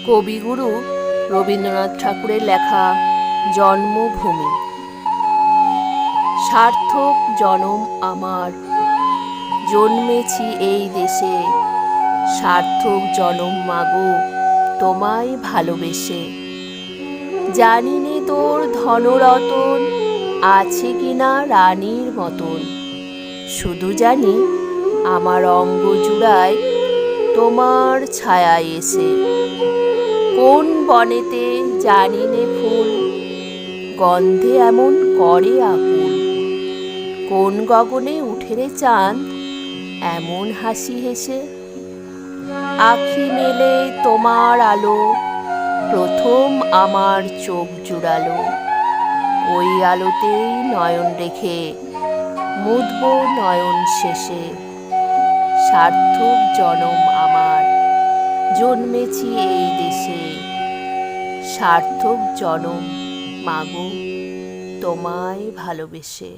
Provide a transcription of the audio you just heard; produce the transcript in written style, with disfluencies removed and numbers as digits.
কবিগুরু রবীন্দ্রনাথ ঠাকুরের লেখা জন্মভূমি। সার্থক জনম আমার, জন্মেছি এই দেশে। সার্থক জনম মাগো, তোমায় ভালোবেসে। জানি নে তোর ধনরতন আছে কিনা রানীর মতন, শুধু জানি আমার অঙ্গ জুড়ায় তোমার ছায়া এসে। কোন বনেতে জানি নে ফুল, গন্ধে এমন করে আকুল। কোন গগনে উঠে রে চাঁদ, এমন হাসি হেসে। আখি মেলে তোমার আলো, প্রথম আমার চোখ জুড়ালো। ওই আলোতেই নয়ন রেখে মুদব নয়ন শেষে। সার্থক জনম আমার, জন্মেছি এই দেশে। সার্থক জনম মাগো, তোমায় ভালোবেসে।